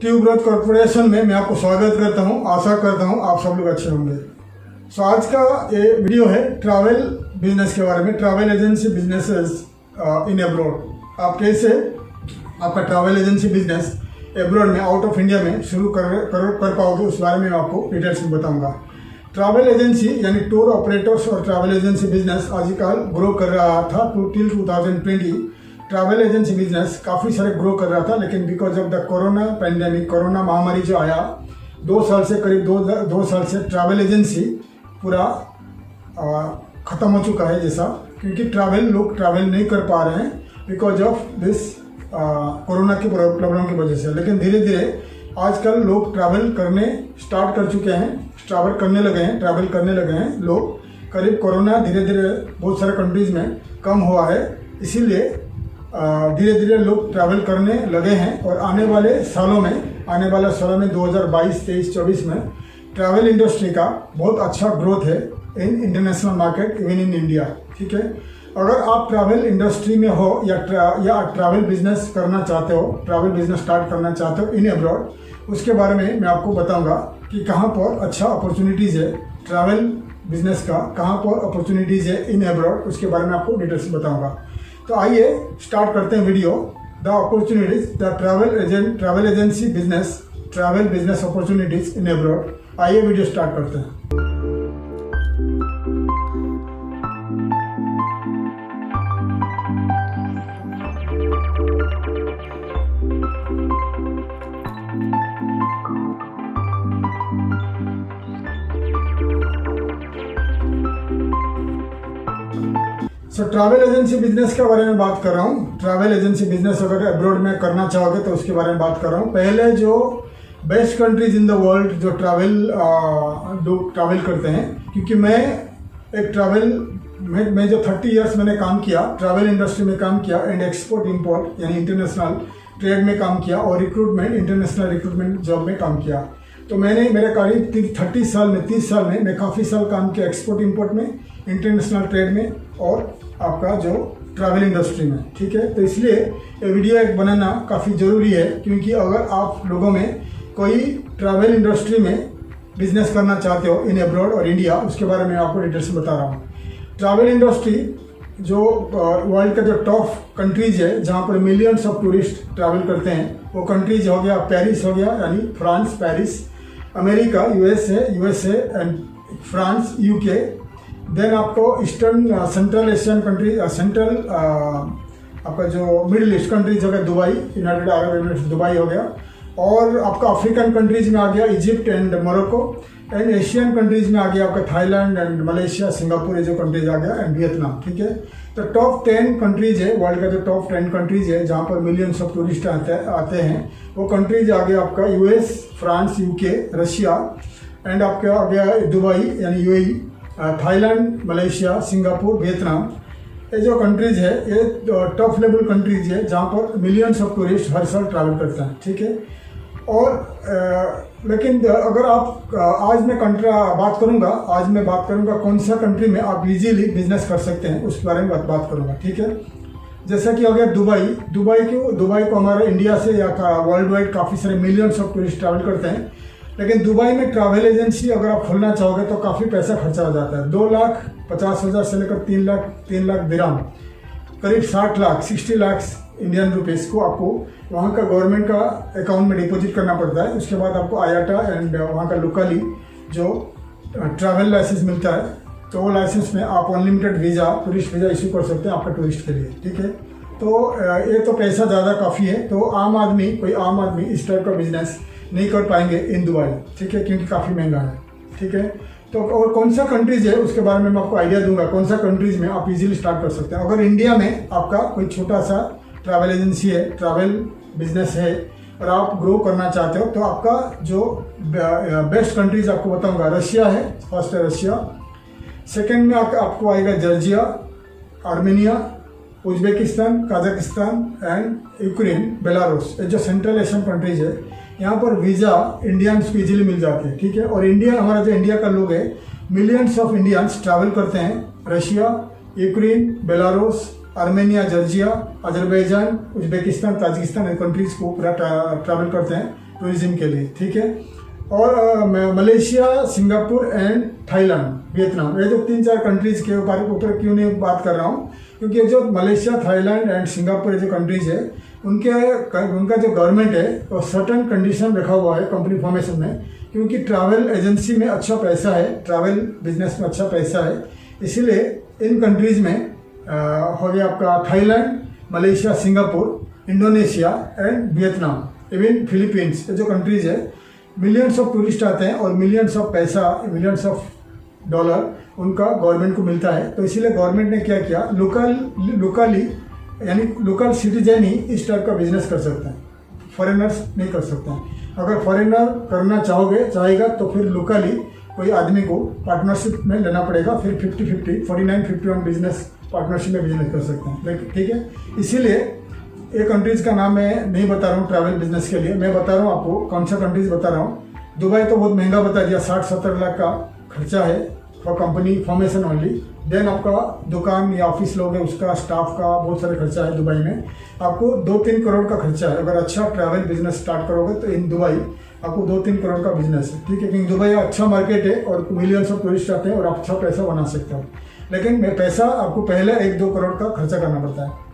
Tube growth corporation में मैं आपको स्वागत करता हूं। आशा करता हूं आप सब लोग अच्छे होंगे। आज का ये वीडियो है ट्रैवल बिजनेस के बारे में, ट्रैवल एजेंसी बिजनेसेस इन एब्रॉड। आप कैसे आपका ट्रैवल एजेंसी बिजनेस एब्रॉड में, आउट ऑफ इंडिया में शुरू कर पाओगे, उस बारे में आपको डिटेल्स में बताऊंगा। ट्रैवल एजेंसी यानी टूर ऑपरेटर्स और ट्रैवल एजेंसी बिजनेस आजकल ग्रो कर रहा था टिल 2020। ट्रैवल एजेंसी बिजनेस काफ़ी सारे ग्रो कर रहा था, लेकिन because of the corona pandemic, corona महामारी जो आया, 2 साल से करीब 2 साल से ट्रैवल एजेंसी पूरा ख़त्म हो चुका है जैसा, क्योंकि लोग ट्रैवल नहीं कर पा रहे हैं बिकॉज ऑफ दिस कोरोना की प्रॉब्लम की वजह से। लेकिन धीरे धीरे आजकल लोग ट्रैवल करने स्टार्ट कर चुके हैं, ट्रैवल करने लगे हैं लोग। करीब कोरोना धीरे धीरे बहुत सारे कंट्रीज़ में कम हुआ है, इसीलिए धीरे धीरे लोग ट्रैवल करने लगे हैं। और आने वाले सालों में 2022, 23, 24 में ट्रैवल इंडस्ट्री का बहुत अच्छा ग्रोथ है in international market, even in India. ठीक है, अगर आप ट्रैवल इंडस्ट्री में हो या ट्रैवल बिजनेस करना चाहते हो, ट्रैवल बिजनेस स्टार्ट करना चाहते हो इन एब्रॉड, उसके बारे में मैं आपको बताऊंगा कि कहाँ पर अच्छा अपॉर्चुनिटीज़ है ट्रैवल बिजनेस का, कहाँ पर अपॉर्चुनिटीज़ है इन एब्रॉड, उसके बारे में आपको डिटेल्स बताऊंगा। तो आइए स्टार्ट करते हैं video. The opportunities, the travel agency business, travel business opportunities in abroad. आइए वीडियो स्टार्ट करते हैं। ट्रैवल एजेंसी बिजनेस के बारे में बात कर रहा हूँ। ट्रैवल एजेंसी बिजनेस अगर अब्रॉड में करना चाहोगे तो उसके बारे में बात कर रहा हूँ। पहले जो best countries in the world जो ट्रैवल करते हैं, क्योंकि मैं एक मैं जो 30 इयर्स मैंने काम किया, ट्रैवल इंडस्ट्री में काम किया एंड एक्सपोर्ट इंपोर्ट यानी इंटरनेशनल ट्रेड में काम किया और इंटरनेशनल रिक्रूटमेंट जॉब में काम किया। तो मैंने मेरे करीब 30 साल में मैं काफ़ी साल काम किया एक्सपोर्ट इंपोर्ट में, इंटरनेशनल ट्रेड में और आपका जो ट्रैवल इंडस्ट्री में। ठीक है, तो इसलिए ये वीडियो एक बनाना काफ़ी ज़रूरी है, क्योंकि अगर आप लोगों में कोई ट्रैवल इंडस्ट्री में बिजनेस करना चाहते हो इन एब्रॉड और इंडिया, उसके बारे में आपको डिटेल्स बता रहा हूँ। ट्रैवल इंडस्ट्री जो वर्ल्ड का जो टॉप कंट्रीज है जहाँ पर मिलियंस ऑफ टूरिस्ट ट्रैवल करते हैं, वो कंट्रीज हो गया, पेरिस हो गया यानी France, Paris, America, USA and France, UK. Then आपको ईस्टर्न सेंट्रल एशियन कंट्री, आपका जो मिडिल ईस्ट कंट्रीज हो गया, Dubai, United Arab Emirates, Dubai हो गया। और आपका अफ्रीकन कंट्रीज में आ गया Egypt and Morocco. And Asian countries में आ गया आपका थाईलैंड एंड मलेशिया, सिंगापुर, ये जो कंट्रीज आ गया, एंड वियतनाम। ठीक है, तो टॉप 10 कंट्रीज है वर्ल्ड का, जो टॉप 10 कंट्रीज है जहाँ पर मिलियंस ऑफ टूरिस्ट आते हैं, वो कंट्रीज आ गया आपका US, France, UK, Russia and आपका आ गया दुबई यानी UAE, Thailand, Malaysia, Singapore, Vietnam. ये जो कंट्रीज है ये टॉप लेवल कंट्रीज है जहाँ पर मिलियंस ऑफ टूरिस्ट हर साल ट्रैवल करते हैं। ठीक है, और लेकिन अगर आप आज मैं बात करूँगा कौन सा कंट्री में आप इजीली बिजनेस कर सकते हैं, उसके बारे में बात करूँगा। ठीक है, जैसा कि अगर दुबई को हमारा इंडिया से या वर्ल्ड वाइड काफ़ी सारे मिलियंस ऑफ टूरिस्ट ट्रैवल करते हैं, लेकिन दुबई में ट्रैवल एजेंसी अगर आप खोलना चाहोगे तो काफ़ी पैसा खर्चा हो जाता है। 2,50,000 से लेकर 3 लाख दिरहम, करीब 60 लाख इंडियन रुपीज़ को आपको वहाँ का गवर्नमेंट का अकाउंट में डिपॉजिट करना पड़ता है। उसके बाद आपको आयाटा एंड वहाँ का लोकली जो ट्रैवल लाइसेंस मिलता है, तो वो लाइसेंस में आप unlimited visa, tourist visa issue कर सकते हैं आपका टूरिस्ट के लिए। ठीक है, तो ये तो पैसा ज़्यादा काफ़ी है, तो कोई आम आदमी इस टाइप का बिजनेस नहीं कर पाएंगे इन दुबई। ठीक है, क्योंकि काफ़ी महंगा है। ठीक है, तो और कौन सा कंट्रीज है उसके बारे में मैं आपको आइडिया दूंगा, कौन सा कंट्रीज में आप इजीली स्टार्ट कर सकते हैं। अगर इंडिया में आपका कोई छोटा सा ट्रैवल एजेंसी है, ट्रैवल बिजनेस है और आप ग्रो करना चाहते हो, तो आपका जो बेस्ट कंट्रीज आपको बताऊंगा, रशिया है, फर्स्ट है रशिया, सेकेंड में आपको आएगा Georgia, Armenia, Uzbekistan, Kazakhstan and Ukraine, Belarus. ये जो सेंट्रल एशियन कंट्रीज है, यहाँ पर वीज़ा इंडियंस को इजीली मिल जाती है। ठीक है, और हमारा जो इंडिया का लोग है, मिलियंस ऑफ इंडियंस ट्रैवल करते हैं Russia, Ukraine, Belarus, Armenia, Georgia, Azerbaijan, Uzbekistan, Tajikistan countries को पूरा ट्रैवल करते हैं टूरिज्म के लिए, ठीक है। और Malaysia, Singapore and Thailand, Vietnam, ये जो 3-4 कंट्रीज़ के ऊपर क्यों नहीं बात कर रहा हूँ, क्योंकि जो मलेशिया, थाईलैंड एंड सिंगापुर जो कंट्रीज़ है उनका जो गवर्नमेंट है वो सर्टन कंडीशन रखा हुआ है कंपनी फॉर्मेशन में, क्योंकि ट्रैवल एजेंसी में अच्छा पैसा है, ट्रैवल बिजनेस में अच्छा पैसा है, इसीलिए इन कंट्रीज़ में हो गया आपका Thailand, Malaysia, Singapore, Indonesia and Vietnam, even Philippines, ये जो कंट्रीज़ है मिलियंस ऑफ टूरिस्ट आते हैं और मिलियंस ऑफ पैसा, मिलियंस ऑफ डॉलर उनका गवर्नमेंट को मिलता है। तो इसीलिए गवर्नमेंट ने क्या किया, लोकली यानी लोकल सिटीजन ही इस टाइप का बिजनेस कर सकते हैं, फॉरेनर्स नहीं कर सकते हैं। अगर फॉरेनर करना चाहेगा तो फिर लोकली कोई आदमी को पार्टनरशिप में लेना पड़ेगा, फिर 50-50, 49-51 बिजनेस पार्टनरशिप में बिजनेस कर सकते हैं, ठीक है। इसीलिए ये कंट्रीज़ का नाम मैं नहीं बता रहा हूँ ट्रैवल बिजनेस के लिए, मैं बता रहा हूँ आपको कौन सा कंट्रीज़ बता रहा हूँ। दुबई तो बहुत महंगा बता दिया, 60-70 लाख का खर्चा है for company formation only. Then आपका दुकान या ऑफिस लोग है उसका, स्टाफ का बहुत सारे खर्चा है दुबई में। आपको 2-3 करोड़ का खर्चा है। अगर अच्छा ट्रैवल बिजनेस स्टार्ट करोगे तो इन दुबई आपको 2-3 करोड़ का बिजनेस है, ठीक है, क्योंकि दुबई अच्छा मार्केट है और मिलियंस ऑफ टूरिस्ट आते हैं और आप अच्छा पैसा बना सकते हो। लेकिन पैसा आपको पहले 1-2 करोड़ का खर्चा करना पड़ता है।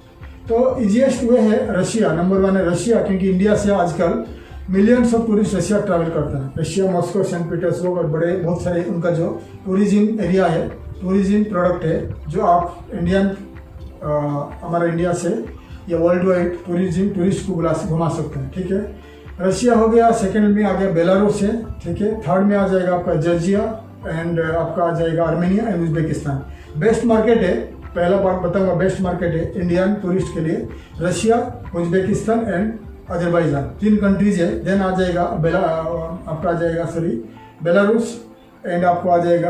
तो ईजीएस्ट वे है रशिया, नंबर 1 है रशिया, क्योंकि इंडिया से आजकल millions of tourist Russia travel करते हैं। रशिया, मॉस्को, सेंट पीटर्सबर्ग और बड़े बहुत सारे उनका जो टूरिज्म एरिया है, टूरिज्म प्रोडक्ट है, जो आप हमारा इंडिया से या वर्ल्ड वाइड टूरिस्ट को घुमा सकते हैं, ठीक है। रशिया हो गया, सेकेंड में आ गया बेलारूस है, ठीक है। थर्ड में आ जाएगा आपका जॉर्जिया एंड आपका आ जाएगा Armenia and Uzbekistan. Best market है, पहला बात बताऊंगा, बेस्ट मार्केट है इंडियन टूरिस्ट के लिए Russia, Uzbekistan and Azerbaijan, 3 countries है। देन आ जाएगा आपका आ जाएगा बेलारूस एंड आपको आ जाएगा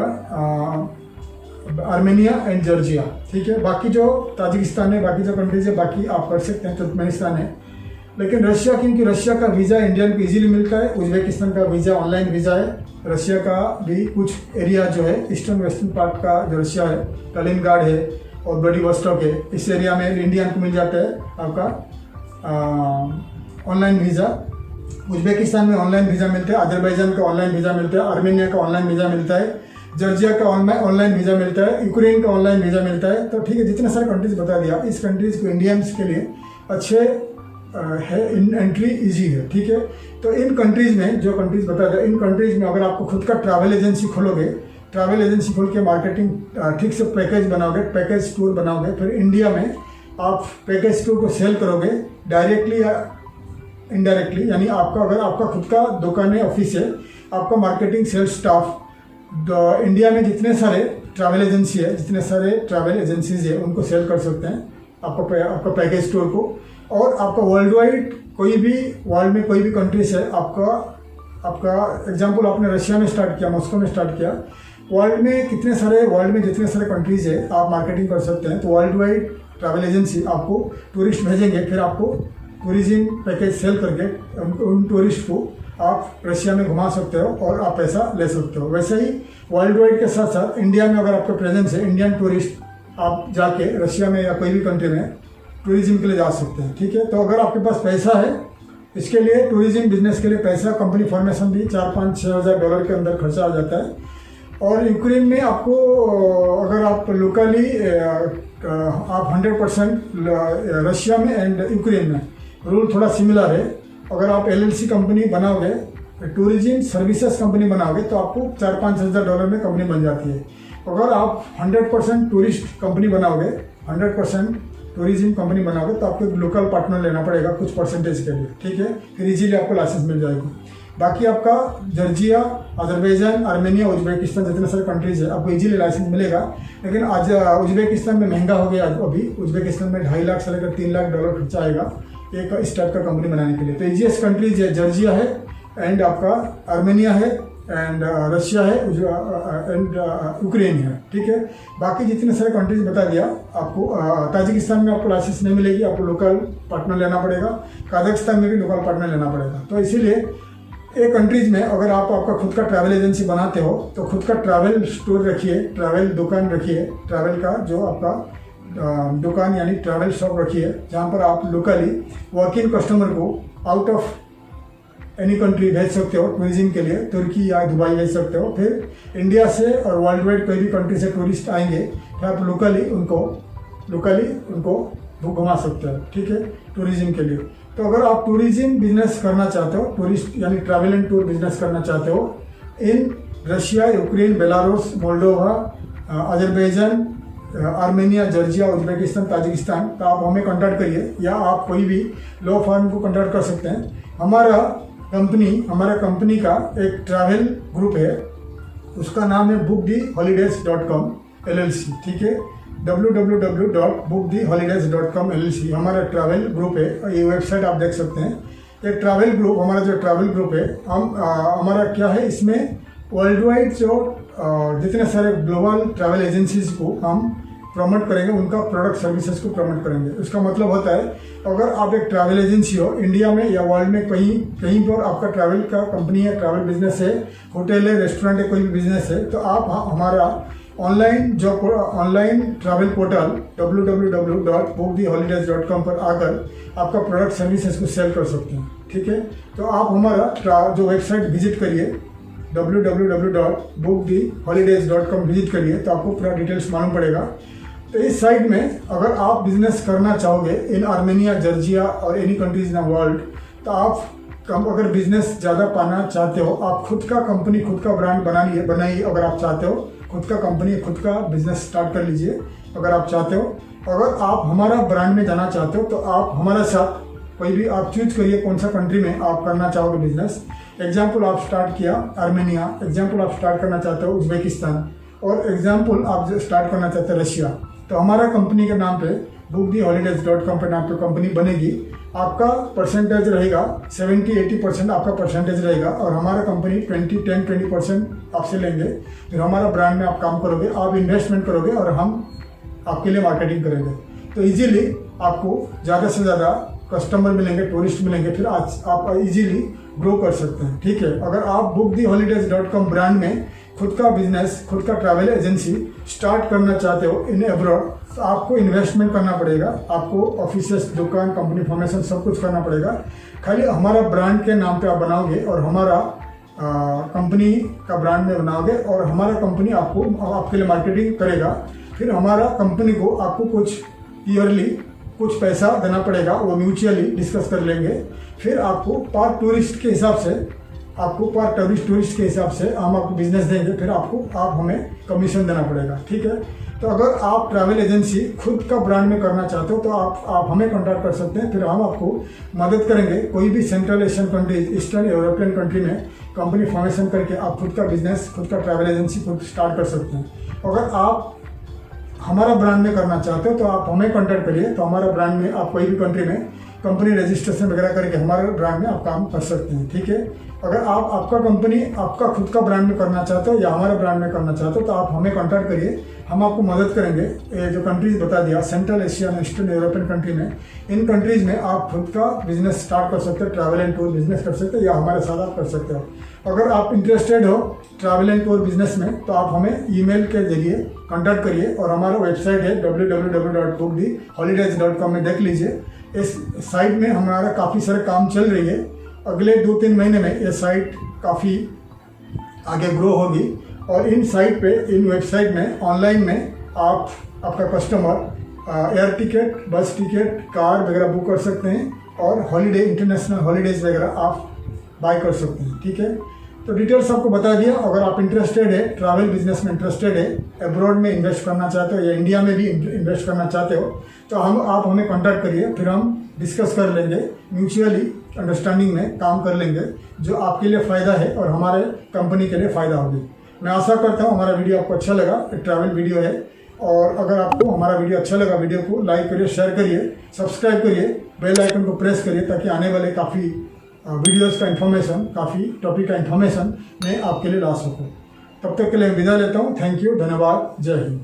आर्मेनिया एंड जॉर्जिया, ठीक है। बाकी जो ताजिकिस्तान है, बाकी जो कंट्रीज है, बाकी आप कर सकते हैं, तुर्कमेनिस्तान है। लेकिन रशिया, क्योंकि रशिया का वीज़ा इंडियन को इजीली मिलता है, उज्बेकिस्तान का वीज़ा ऑनलाइन वीज़ा है, रशिया का भी कुछ एरिया जो है ईस्टर्न वेस्टर्न पार्ट का जो रशिया है, कलिनग्राड है और व्लादिवोस्टोक है, इस एरिया में इंडियन को मिल जाता है आपका ऑनलाइन वीज़ा। उज्बेकिस्तान में ऑनलाइन वीज़ा मिलता है, अजरबैजान का ऑनलाइन वीज़ा मिलता है, आर्मेनिया का ऑनलाइन वीज़ा मिलता है, जॉर्जिया का ऑनलाइन वीज़ा मिलता है, यूक्रेन का ऑनलाइन वीज़ा मिलता है। तो ठीक है, जितने सारे कंट्रीज बता दिया, इस कंट्रीज़ को इंडियंस के लिए अच्छे है, एंट्री इजी है, ठीक है। तो इन कंट्रीज़ में जो कंट्रीज़ बता दिया, इन कंट्रीज़ में अगर आपको खुद का ट्रैवल एजेंसी खोलोगे, ट्रैवल एजेंसी खोल के मार्केटिंग ठीक से पैकेज बनाओगे, पैकेज टूर बनाओगे, फिर इंडिया में आप पैकेज टूर को सेल करोगे डायरेक्टली या इनडायरेक्टली, यानी अगर आपका खुद का दुकान है, ऑफिस है, आपका मार्केटिंग सेल्स स्टाफ इंडिया में जितने सारे ट्रैवल एजेंसी है, जितने सारे ट्रैवल एजेंसीज है, उनको सेल कर सकते हैं आपका पैकेज टूर को। और आपका वर्ल्ड वाइड कोई भी वर्ल्ड में कोई भी कंट्रीज है, आपका एग्जांपल आपने रशिया में स्टार्ट किया, मॉस्को में स्टार्ट किया, वर्ल्ड में जितने सारे कंट्रीज है आप मार्केटिंग कर सकते हैं। तो वर्ल्ड वाइड ट्रैवल एजेंसी आपको टूरिस्ट भेजेंगे, फिर आपको टूरिज्म पैकेज सेल करके उन टूरिस्ट को आप रशिया में घुमा सकते हो और आप पैसा ले सकते हो। वैसे ही वर्ल्ड वाइड के साथ साथ इंडिया में अगर आपका प्रेजेंस है, इंडियन टूरिस्ट आप जाके रशिया में या कोई भी कंट्री में टूरिज्म के लिए जा सकते हैं, ठीक है। तो अगर आपके पास पैसा है, इसके लिए टूरिज्म बिजनेस के लिए पैसा, कंपनी फॉर्मेशन भी $4-5-6 हज़ार डॉलर के अंदर खर्चा आ जाता है। और यूक्रेन में आपको अगर आप लोकली आप 100% रशिया में एंड यूक्रेन में रूल थोड़ा सिमिलर है। अगर आप LLC कंपनी बनाओगे, टूरिज्म सर्विसेज कंपनी बनाओगे, तो आपको $4-5 हज़ार डॉलर में कंपनी बन जाती है। अगर आप 100% टूरिस्ट कंपनी बनाओगे, 100% टूरिज्म कंपनी बनाओगे, तो आपको एक लोकल पार्टनर लेना पड़ेगा कुछ परसेंटेज के लिए, ठीक है, फिर इजीली आपको लाइसेंस मिल जाएगा। बाकी आपका जॉर्जिया, अजरबैजान, आर्मेनिया, उज्बेकिस्तान जितने सारे कंट्रीज है आपको इजीली लाइसेंस मिलेगा। लेकिन आज उज्बेकिस्तान में महंगा हो गया, अभी उज्बेकिस्तान में 2.5 लाख से लेकर 3 लाख डॉलर खर्चा आएगा एक इस टाइप का कंपनी बनाने के लिए। तो इजीएस्ट कंट्रीज है जॉर्जिया है एंड आपका आर्मेनिया है एंड रशिया है एंड यूक्रेन है, ठीक है। बाकी जितने सारे कंट्रीज बता दिया आपको। ताजिकिस्तान में आपको लाइसेंस नहीं मिलेगी, आपको लोकल पार्टनर लेना पड़ेगा। कजाकिस्तान में भी लोकल पार्टनर लेना पड़ेगा। तो इसीलिए एक कंट्रीज में अगर आप आपका खुद का ट्रैवल एजेंसी बनाते हो तो खुद का ट्रैवल स्टोर रखिए, ट्रैवल दुकान रखिए, ट्रैवल का जो आपका दुकान यानी ट्रैवल शॉप रखिए, जहाँ पर आप लोकली वर्किंग कस्टमर को आउट ऑफ एनी कंट्री भेज सकते हो टूरिज्म के लिए, तुर्की या दुबई भेज सकते हो। फिर इंडिया से और वर्ल्ड वाइड कोई भी कंट्री से टूरिस्ट आएंगे तो आप लोकली उनको घुमा सकते हो, ठीक है, टूरिज्म के लिए। तो अगर आप टूरिज्म बिजनेस करना चाहते हो, टूरिस्ट यानी ट्रैवल एंड टूर बिजनेस करना चाहते हो in Russia, Ukraine, Belarus, Moldova, Azerbaijan, Armenia, Georgia, Uzbekistan, Tajikistan, तो आप हमें कांटेक्ट करिए या आप कोई भी लॉ फर्म को कांटेक्ट कर सकते हैं। हमारा कंपनी का एक ट्रैवल ग्रुप है, उसका नाम है booktheholidays.com LLC, ठीक है, www.booktheholidays.com LLC हमारा ट्रैवल ग्रुप है। ये वेबसाइट आप देख सकते हैं। ये ट्रैवल ग्रुप, हमारा जो ट्रैवल ग्रुप है, हमारा क्या है, इसमें वर्ल्ड वाइड जो जितने सारे ग्लोबल ट्रैवल एजेंसीज को हम प्रमोट करेंगे, उनका प्रोडक्ट सर्विसेज को प्रमोट करेंगे। उसका मतलब होता है अगर आप एक ट्रैवल एजेंसी हो इंडिया में या वर्ल्ड में कहीं पर आपका ट्रैवल का कंपनी है, ट्रैवल बिजनेस है, होटल है, रेस्टोरेंट है, कोई भी बिजनेस है, तो आप हमारा ऑनलाइन ट्रैवल पोर्टल www.booktheholidays.com पर आकर आपका प्रोडक्ट सर्विसेज को सेल कर सकते हैं, ठीक है। तो आप हमारा जो वेबसाइट विजिट करिए www.booktheholidays.com विजिट करिए, तो आपको पूरा डिटेल्स मालूम पड़ेगा। तो इस साइट में अगर आप बिजनेस करना चाहोगे इन आर्मेनिया, जॉर्जिया और any countries in the world, तो आप अगर बिजनेस ज़्यादा पाना चाहते हो, आप खुद का कंपनी, खुद का ब्रांड बनाइए। अगर आप चाहते हो खुद का कंपनी, खुद का बिजनेस स्टार्ट कर लीजिए अगर आप चाहते हो। अगर आप हमारा ब्रांड में जाना चाहते हो तो आप हमारे साथ कोई भी आप चूज करिए कौन सा कंट्री में आप करना चाहोगे बिजनेस। एग्जाम्पल आप स्टार्ट किया आर्मेनिया, एग्जाम्पल आप स्टार्ट करना चाहते हो उज्बेकिस्तान, और एग्जाम्पल आप स्टार्ट करना चाहते हो रशिया। तो हमारा कंपनी के नाम पे booktheholidays.com पे नाम पे कंपनी बनेगी। आपका परसेंटेज रहेगा 70-80% आपका परसेंटेज रहेगा, और हमारा कंपनी 10-20% आपसे लेंगे। फिर हमारा ब्रांड में आप काम करोगे, आप इन्वेस्टमेंट करोगे और हम आपके लिए मार्केटिंग करेंगे। तो इजीली आपको ज़्यादा से ज़्यादा कस्टमर मिलेंगे, टूरिस्ट मिलेंगे, फिर आज आप इजीली ग्रो कर सकते हैं, ठीक है। अगर आप booktheholidays.com ब्रांड में खुद का बिजनेस, खुद का ट्रैवल एजेंसी स्टार्ट करना चाहते हो इन अब्रॉड, तो आपको इन्वेस्टमेंट करना पड़ेगा, आपको ऑफिसेस, दुकान, कंपनी फॉर्मेशन सब कुछ करना पड़ेगा। खाली हमारा ब्रांड के नाम पे आप बनाओगे और हमारा कंपनी का ब्रांड में बनाओगे और हमारा कंपनी आपके लिए मार्केटिंग करेगा। फिर हमारा कंपनी को आपको कुछ ईयरली कुछ पैसा देना पड़ेगा, वो म्यूचुअली डिस्कस कर लेंगे। फिर आपको पर टूरिस्ट के हिसाब से हम आपको बिजनेस देंगे, फिर आप हमें कमीशन देना पड़ेगा, ठीक है। तो अगर आप ट्रैवल एजेंसी खुद का ब्रांड में करना चाहते हो तो आप हमें कांटेक्ट कर सकते हैं, फिर हम आपको मदद करेंगे। कोई भी central Asian countries, eastern European country में कंपनी फॉर्मेशन करके आप खुद का बिजनेस, खुद का ट्रैवल एजेंसी खुद स्टार्ट कर सकते हैं। अगर आप हमारा ब्रांड में करना चाहते हो तो आप हमें कांटेक्ट करिए। तो हमारा ब्रांड में आप कोई भी कंट्री में कंपनी रजिस्ट्रेशन वगैरह करके हमारे ब्रांड में आप काम कर सकते हैं, ठीक है। अगर आप आपका खुद का ब्रांड में करना चाहते हो या हमारे ब्रांड में करना चाहते हो तो आप हमें कांटेक्ट करिए, हम आपको मदद करेंगे। ये जो कंट्रीज बता दिया सेंट्रल एशिया में, ईस्टर्न यूरोपियन कंट्री में, इन कंट्रीज में आप खुद का बिजनेस स्टार्ट कर सकते हो, ट्रैवल एंड टूर बिजनेस कर सकते हो या हमारे साथ आप कर सकते हो। अगर आप इंटरेस्टेड हो ट्रैवल एंड टूर बिजनेस में तो आप हमें ईमेल के जरिए कांटेक्ट करिए, और हमारा वेबसाइट है www.booktheholidays.com में देख लीजिए। इस साइट में हमारा काफ़ी सारे काम चल रही है। अगले 2-3 महीने में ये साइट काफ़ी आगे ग्रो होगी, और इन वेबसाइट में ऑनलाइन में आपका कस्टमर एयर टिकट, बस टिकट, कार वगैरह बुक कर सकते हैं, और हॉलीडे, इंटरनेशनल हॉलीडेज वगैरह आप बाय कर सकते हैं, ठीक है। तो डिटेल्स आपको बता दिया। अगर आप इंटरेस्टेड है, ट्रैवल बिजनेस में इंटरेस्टेड है, अब्रॉड में इन्वेस्ट करना चाहते हो या इंडिया में भी इन्वेस्ट करना चाहते हो, तो आप हमें कांटेक्ट करिए, फिर हम डिस्कस कर लेंगे, म्यूचुअली अंडरस्टैंडिंग में काम कर लेंगे, जो आपके लिए फ़ायदा है और हमारे कंपनी के लिए फ़ायदा होगी। मैं आशा करता हूँ हमारा वीडियो आपको अच्छा लगा। ट्रैवल वीडियो है, और अगर आपको हमारा वीडियो अच्छा लगा, वीडियो को लाइक करिए, शेयर करिए, सब्सक्राइब करिए, बेल आइकन को प्रेस करिए, ताकि आने वाले काफ़ी वीडियोस का इन्फॉर्मेशन, काफ़ी टॉपिक का इन्फॉर्मेशन मैं आपके लिए ला सकूँ। तब तक के लिए विदा लेता हूँ। थैंक यू, धन्यवाद, जय हिंद।